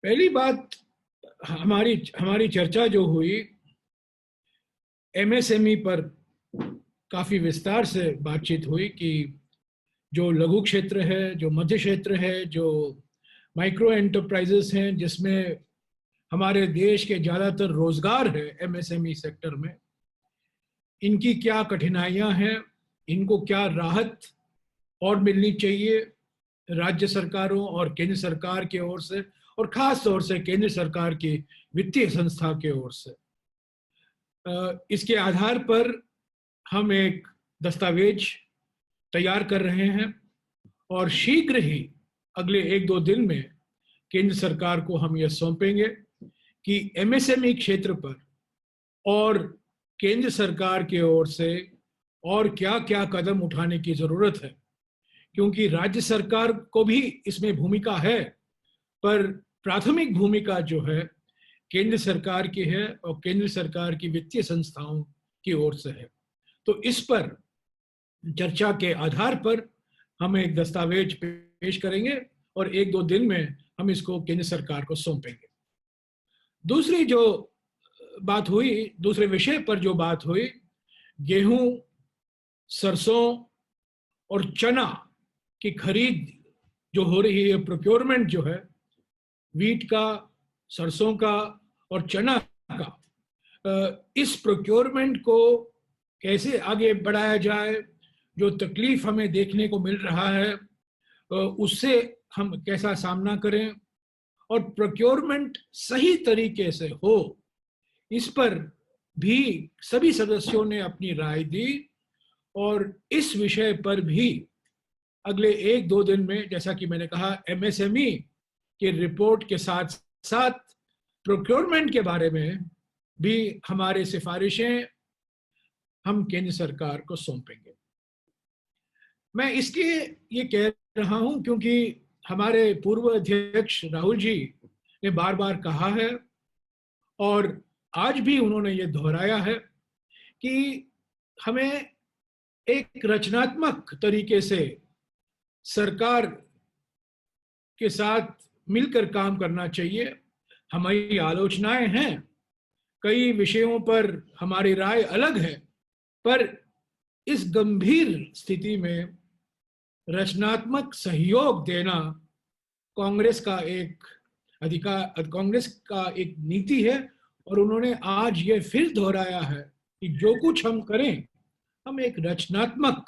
पहली बात, हमारी हमारी चर्चा जो हुई एमएसएमई पर काफी विस्तार से बातचीत हुई कि जो लघु क्षेत्र है, जो मध्य क्षेत्र है, जो माइक्रो एंटरप्राइजेस हैं, जिसमें हमारे देश के ज्यादातर रोजगार है एमएसएमई सेक्टर में, इनकी क्या कठिनाइयां हैं, इनको क्या राहत और मिलनी चाहिए राज्य सरकारों और केंद्र सरकार की ओर से, और खास तौर से केंद्र सरकार की वित्तीय संस्था की ओर से। इसके आधार पर हम एक दस्तावेज तैयार कर रहे हैं और शीघ्र ही अगले 1-2 दिन में केंद्र सरकार को हम यह सौंपेंगे कि एमएसएमई क्षेत्र पर और केंद्र सरकार की ओर से और क्या क्या कदम उठाने की जरूरत है, क्योंकि राज्य सरकार को भी इसमें भूमिका है, पर प्राथमिक भूमिका जो है केंद्र सरकार की है और केंद्र सरकार की वित्तीय संस्थाओं की ओर से है। तो इस पर चर्चा के आधार पर हम एक दस्तावेज पेश करेंगे और 1-2 दिन में हम इसको केंद्र सरकार को सौंपेंगे। दूसरी जो बात हुई, दूसरे विषय पर जो बात हुई, गेहूं, सरसों और चना की खरीद जो हो रही है, प्रोक्योरमेंट जो है वीट का, सरसों का और चना का, इस प्रोक्योरमेंट को कैसे आगे बढ़ाया जाए, जो तकलीफ हमें देखने को मिल रहा है उससे हम कैसा सामना करें और प्रोक्योरमेंट सही तरीके से हो, इस पर भी सभी सदस्यों ने अपनी राय दी। और इस विषय पर भी अगले 1-2 दिन में, जैसा कि मैंने कहा, एमएसएमई के रिपोर्ट के साथ साथ प्रोक्योरमेंट के बारे में भी हमारे सिफारिशें हम केंद्र सरकार को सौंपेंगे। मैं इसलिए ये कह रहा हूं क्योंकि हमारे पूर्व अध्यक्ष राहुल जी ने बार बार कहा है और आज भी उन्होंने ये दोहराया है कि हमें एक रचनात्मक तरीके से सरकार के साथ मिलकर काम करना चाहिए। हमारी आलोचनाएं हैं, कई विषयों पर हमारी राय अलग है, पर इस गंभीर स्थिति में रचनात्मक सहयोग देना कांग्रेस का एक अधिकार, कांग्रेस का एक नीति है। और उन्होंने आज ये फिर दोहराया है कि जो कुछ हम करें, हम एक रचनात्मक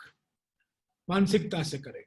मानसिकता से करें।